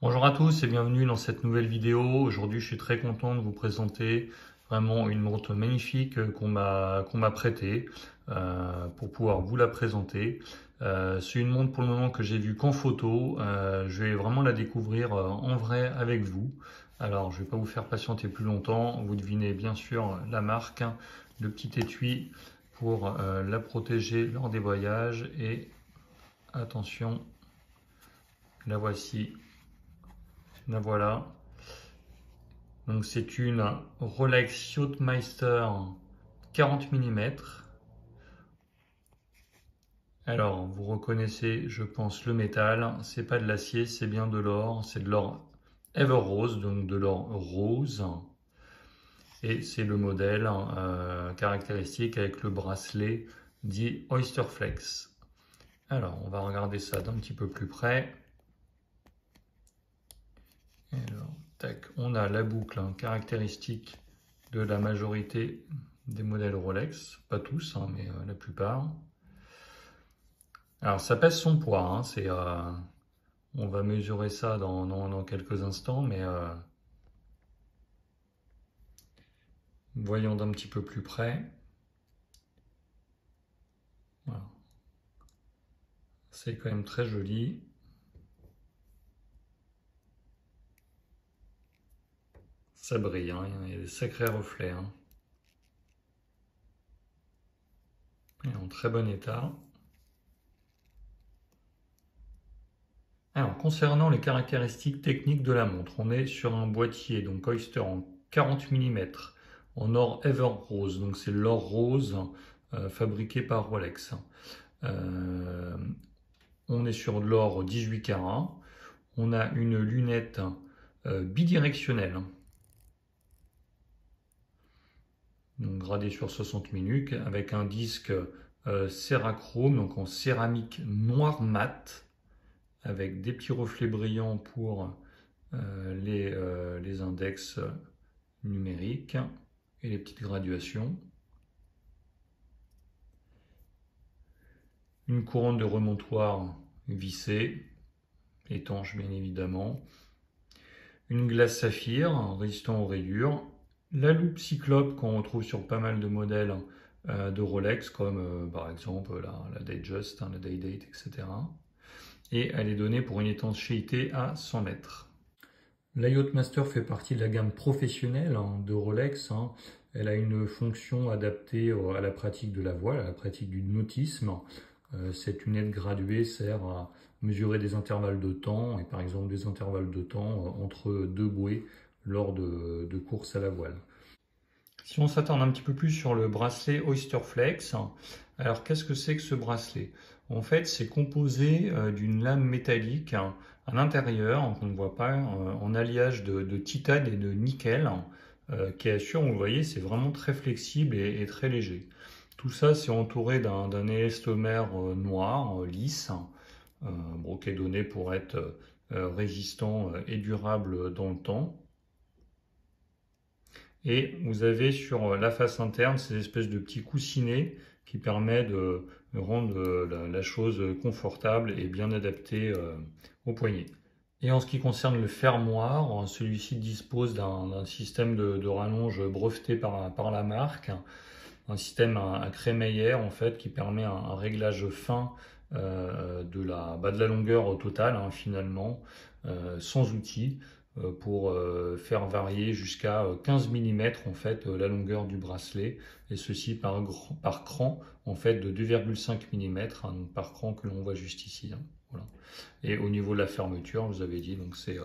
Bonjour à tous et bienvenue dans cette nouvelle vidéo. Aujourd'hui, je suis très content de vous présenter vraiment une montre magnifique qu'on m'a prêtée pour pouvoir vous la présenter. C'est une montre pour le moment que j'ai vue qu'en photo. Je vais vraiment la découvrir en vrai avec vous. Alors, je ne vais pas vous faire patienter plus longtemps. Vous devinez bien sûr la marque, le petit étui pour la protéger lors des voyages. Et attention, la voici. La voilà. Donc c'est une Rolex Yachtmeister 40 mm. Alors vous reconnaissez, je pense, le métal. C'est pas de l'acier, c'est bien de l'or. C'est de l'or Ever Rose, donc de l'or rose. Et c'est le modèle caractéristique avec le bracelet dit Oyster Flex. Alors on va regarder ça d'un petit peu plus près. Alors, tac, on a la boucle caractéristique de la majorité des modèles Rolex, pas tous, mais la plupart. Alors ça pèse son poids, on va mesurer ça dans quelques instants, mais voyons d'un petit peu plus près. Voilà. C'est quand même très joli. Ça brille, il y a des sacrés reflets. Il est en très bon état. Alors, concernant les caractéristiques techniques de la montre, on est sur un boîtier, donc Oyster en 40 mm, en or Ever Rose, donc c'est l'or rose fabriqué par Rolex. Euh, on est sur de l'or 18 carats, on a une lunette bidirectionnelle, donc gradée sur 60 minutes, avec un disque cérachrome, donc en céramique noir mat, avec des petits reflets brillants pour les index numériques et les petites graduations. Une couronne de remontoir vissée, étanche bien évidemment. Une glace saphir résistant aux rayures. La loupe cyclope qu'on retrouve sur pas mal de modèles de Rolex, comme par exemple la Datejust, la Day-Date, etc. Et elle est donnée pour une étanchéité à 100 mètres. La Yachtmaster fait partie de la gamme professionnelle de Rolex. Elle a une fonction adaptée à la pratique de la voile, à la pratique du nautisme. Cette lunette graduée sert à mesurer des intervalles de temps, et par exemple des intervalles de temps entre deux bouées lors de courses à la voile. Si on s'attarde un petit peu plus sur le bracelet Oyster Flex, alors qu'est-ce que c'est que ce bracelet? En fait, c'est composé d'une lame métallique à l'intérieur, qu'on ne voit pas, en alliage de titane et de nickel, qui assure, vous voyez, c'est vraiment très flexible et très léger. Tout ça, c'est entouré d'un élastomère noir, lisse, qui est donné pour être résistant et durable dans le temps. Et vous avez sur la face interne ces espèces de petits coussinets qui permettent de rendre la chose confortable et bien adaptée au poignet. Et en ce qui concerne le fermoir, celui-ci dispose d'un système de rallonge breveté par la marque, un système à crémaillère en fait qui permet un réglage fin de la longueur totale finalement, sans outil, pour faire varier jusqu'à 15 mm en fait la longueur du bracelet, et ceci par cran en fait de 2,5 mm, donc par cran que l'on voit juste ici. Voilà. Et au niveau de la fermeture, je vous avais dit, donc c'est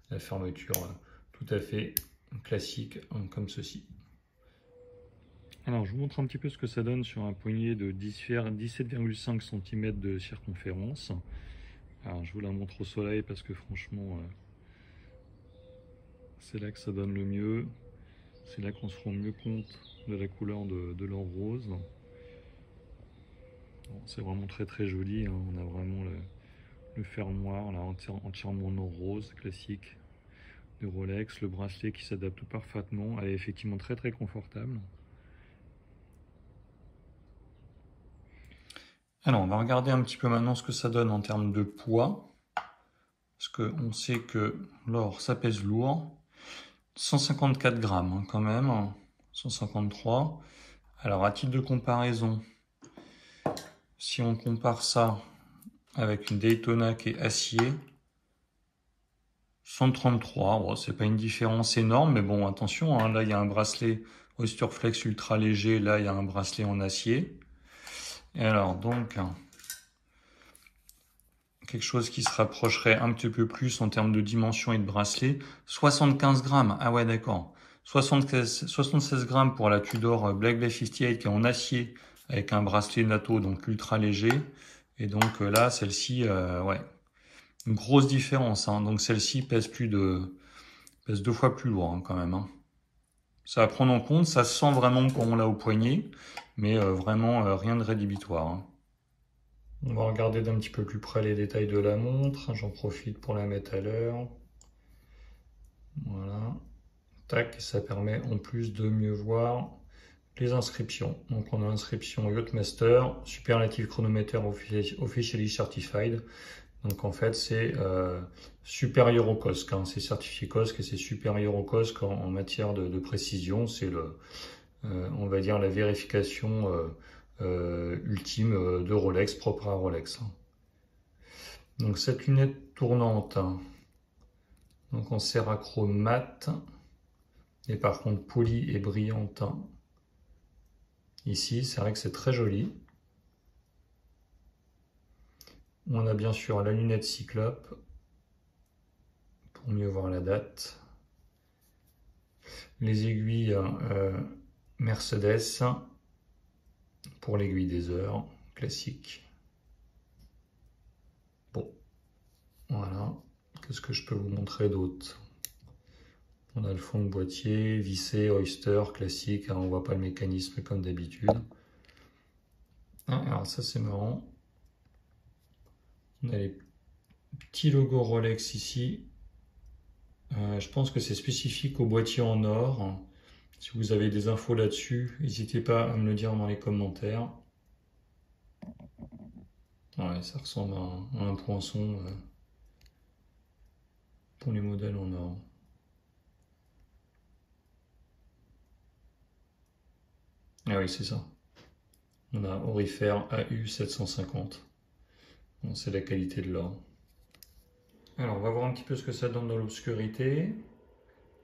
la fermeture tout à fait classique comme ceci. Alors, je vous montre un petit peu ce que ça donne sur un poignet de 17,5 cm de circonférence. Alors, je vous la montre au soleil parce que franchement, c'est là que ça donne le mieux. C'est là qu'on se rend mieux compte de la couleur de l'or rose. Bon, c'est vraiment très très joli. On a vraiment le fermoir là, entièrement en or rose, classique de Rolex. Le bracelet qui s'adapte parfaitement. Elle est effectivement très très confortable. Alors, on va regarder un petit peu maintenant ce que ça donne en termes de poids. Parce qu'on sait que l'or, ça pèse lourd. 154 grammes hein, quand même, 153. Alors à titre de comparaison, si on compare ça avec une Daytona qui est acier, 133, bon, c'est pas une différence énorme, mais bon, attention, hein, là il y a un bracelet Oysterflex ultra léger, là il y a un bracelet en acier. Et alors donc, quelque chose qui se rapprocherait un petit peu plus en termes de dimension et de bracelet, 75 grammes, ah ouais d'accord, 76 grammes pour la Tudor Black Bay 58 qui est en acier avec un bracelet NATO, donc ultra léger, et donc là, celle-ci, ouais, une grosse différence, hein. Donc celle-ci pèse pèse 2 fois plus lourd hein, quand même, hein. Ça à prendre en compte, ça se sent vraiment quand on l'a au poignet, mais vraiment rien de rédhibitoire, hein. On va regarder d'un petit peu plus près les détails de la montre. J'en profite pour la mettre à l'heure. Voilà. Tac, ça permet en plus de mieux voir les inscriptions. Donc on a l'inscription Yachtmaster, Superlative Chronometer Officially Certified. Donc en fait c'est supérieur au COSC, hein. C'est certifié COSC et c'est supérieur au COSC en matière de précision. C'est on va dire la vérification ultime de Rolex, propre à Rolex. Donc cette lunette tournante, donc en cérachrome mat, et par contre polie et brillante ici, c'est vrai que c'est très joli. On a bien sûr la lunette cyclope pour mieux voir la date. Les aiguilles Mercedes pour l'aiguille des heures, classique. Bon, voilà. Qu'est-ce que je peux vous montrer d'autre? On a le fond de boîtier, vissé, Oyster, classique. On voit pas le mécanisme comme d'habitude. Alors ça c'est marrant. On a les petits logos Rolex ici. Je pense que c'est spécifique au boîtier en or. Si vous avez des infos là-dessus, n'hésitez pas à me le dire dans les commentaires. Ouais, ça ressemble à un poinçon pour les modèles en or. Ah oui, c'est ça. On a Aurifer AU750. Bon, c'est la qualité de l'or. Alors, on va voir un petit peu ce que ça donne dans l'obscurité.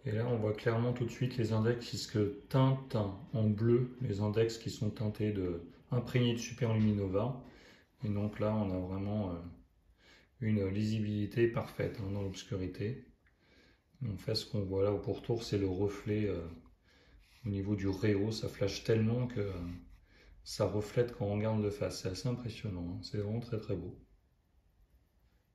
Et là, on voit clairement tout de suite les index qui se teintent en bleu, les index qui sont teintés imprégnés de superluminova. Et donc là, on a vraiment une lisibilité parfaite hein, dans l'obscurité. En fait, ce qu'on voit là au pourtour, c'est le reflet au niveau du réo. Ça flash tellement que ça reflète quand on regarde de face. C'est assez impressionnant, hein. C'est vraiment très très beau.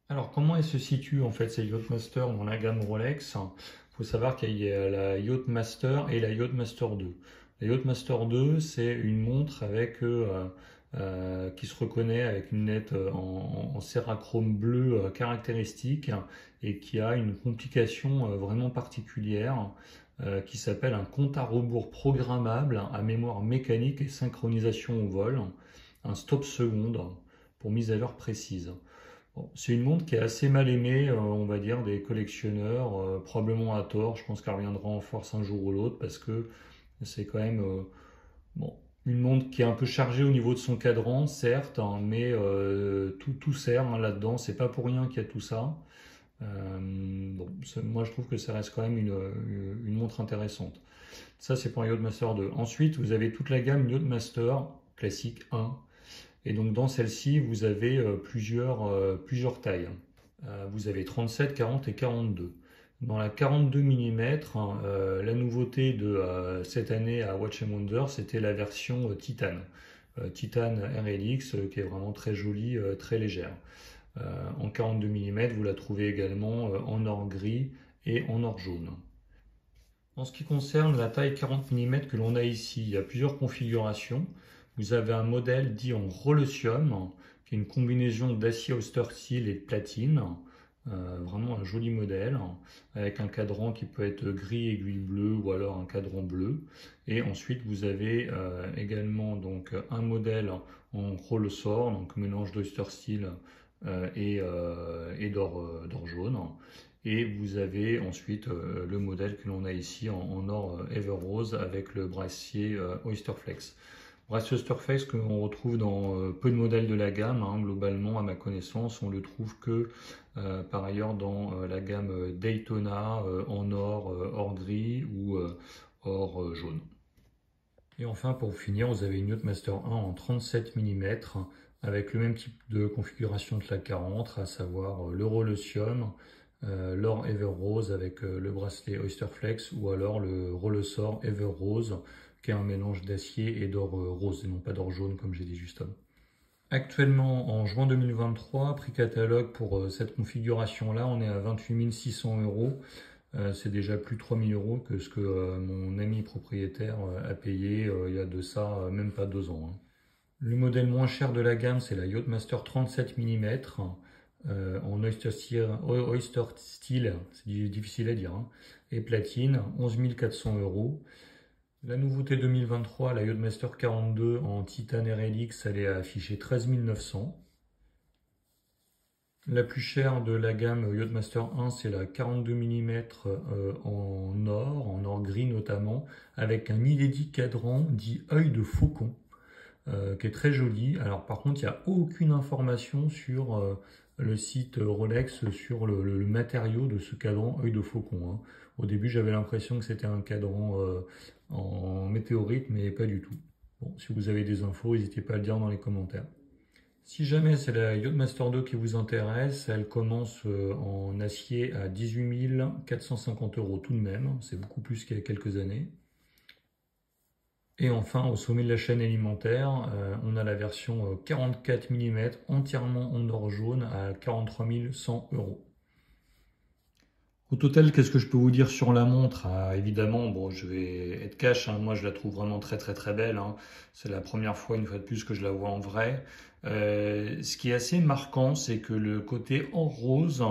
Alors, comment elle se situe en fait ces Yachtmaster dans la gamme Rolex? Il faut savoir qu'il y a la Yachtmaster et la Yachtmaster 2. La Yachtmaster 2, c'est une montre avec qui se reconnaît avec une lunette en cérachrome bleu caractéristique et qui a une complication vraiment particulière qui s'appelle un compte à rebours programmable à mémoire mécanique et synchronisation au vol, un stop seconde pour mise à l'heure précise. Bon, c'est une montre qui est assez mal aimée, on va dire, des collectionneurs, probablement à tort. Je pense qu'elle reviendra en force un jour ou l'autre parce que c'est quand même bon, une montre qui est un peu chargée au niveau de son cadran, certes, hein, mais tout sert hein, là-dedans. C'est pas pour rien qu'il y a tout ça. Bon, moi, je trouve que ça reste quand même une montre intéressante. Ça, c'est pour un Yachtmaster 2. Ensuite, vous avez toute la gamme Yachtmaster classique 1. Et donc dans celle-ci, vous avez plusieurs tailles. Vous avez 37, 40 et 42. Dans la 42 mm, la nouveauté de cette année à Watch Wonder, c'était la version Titan. Titan RLX, qui est vraiment très jolie, très légère. En 42 mm, vous la trouvez également en or gris et en or jaune. En ce qui concerne la taille 40 mm que l'on a ici, il y a plusieurs configurations. Vous avez un modèle dit en Rollecium, qui est une combinaison d'acier Auster Steel et de platine. Vraiment un joli modèle, avec un cadran qui peut être gris aiguille bleue ou alors un cadran bleu. Et ensuite vous avez également donc un modèle en Rollesor, donc mélange d'Oyster Steel et d'or jaune. Et vous avez ensuite le modèle que l'on a ici en or Ever Rose avec le bracelet Oyster Flex. Bracelet Oyster Flex que l'on retrouve dans peu de modèles de la gamme, hein. Globalement, à ma connaissance, on le trouve que par ailleurs dans la gamme Daytona en or gris ou or jaune. Et enfin, pour finir, vous avez une Yachtmaster 1 en 37 mm avec le même type de configuration que la 40, à savoir le Rolecium, l'or Ever Rose avec le bracelet Oyster Flex ou alors le Rolesor Ever Rose qui est un mélange d'acier et d'or rose et non pas d'or jaune comme j'ai dit juste avant. Actuellement, en juin 2023, prix catalogue pour cette configuration-là, on est à 28 600 €. C'est déjà plus de 3 000 € que ce que mon ami propriétaire a payé il y a de ça même pas 2 ans, hein. Le modèle moins cher de la gamme, c'est la Yachtmaster 37 mm en Oyster Steel, c'est difficile à dire, hein, et platine, 11 400 €. La nouveauté 2023, la Yachtmaster 42 en titane RLX, elle est affichée 13 900 €. La plus chère de la gamme Yachtmaster 1, c'est la 42 mm en or gris notamment, avec un inédit cadran dit œil de faucon, qui est très joli. Alors par contre, il n'y a aucune information sur le site Rolex sur le matériau de ce cadran œil de faucon, hein. Au début, j'avais l'impression que c'était un cadran en météorite, mais pas du tout. Bon, si vous avez des infos, n'hésitez pas à le dire dans les commentaires. Si jamais c'est la Yachtmaster 2 qui vous intéresse, elle commence en acier à 18 450 € tout de même. C'est beaucoup plus qu'il y a quelques années. Et enfin, au sommet de la chaîne alimentaire, on a la version 44 mm entièrement en or jaune à 43 100 €. Au total, qu'est-ce que je peux vous dire sur la montre? Évidemment, bon, je vais être cash, hein, moi je la trouve vraiment très très très belle, hein. C'est la première fois, une fois de plus, que je la vois en vrai. Ce qui est assez marquant, c'est que le côté en rose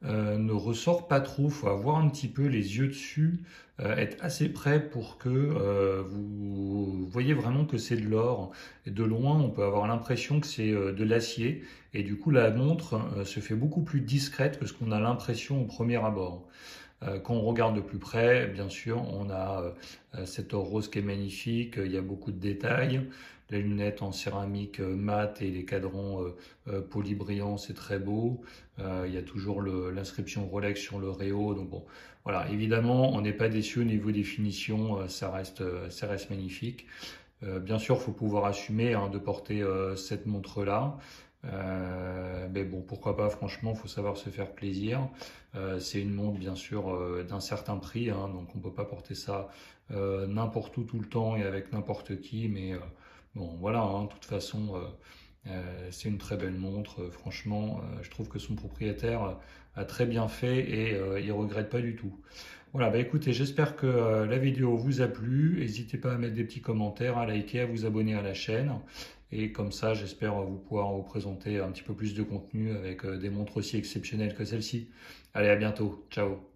ne ressort pas trop. Il faut avoir un petit peu les yeux dessus, être assez près pour que vous voyez vraiment que c'est de l'or. Et de loin, on peut avoir l'impression que c'est de l'acier. Et du coup, la montre se fait beaucoup plus discrète que ce qu'on a l'impression au premier abord. Quand on regarde de plus près, bien sûr, on a cet or rose qui est magnifique, il y a beaucoup de détails. Les lunettes en céramique mat et les cadrans polybrillants, c'est très beau. Il y a toujours l'inscription Rolex sur le réo. Donc bon, voilà, évidemment, on n'est pas déçu au niveau des finitions, ça reste magnifique. Bien sûr, il faut pouvoir assumer, hein, de porter cette montre-là. Mais bon, pourquoi pas, franchement, il faut savoir se faire plaisir. C'est une montre, bien sûr, d'un certain prix, hein, donc on ne peut pas porter ça n'importe où tout le temps et avec n'importe qui. Mais bon, voilà, hein, de toute façon, c'est une très belle montre. Franchement, je trouve que son propriétaire a très bien fait et il regrette pas du tout. Voilà, bah écoutez, j'espère que la vidéo vous a plu. N'hésitez pas à mettre des petits commentaires, à liker, à vous abonner à la chaîne. Et comme ça, j'espère pouvoir vous présenter un petit peu plus de contenu avec des montres aussi exceptionnelles que celle-ci. Allez, à bientôt. Ciao.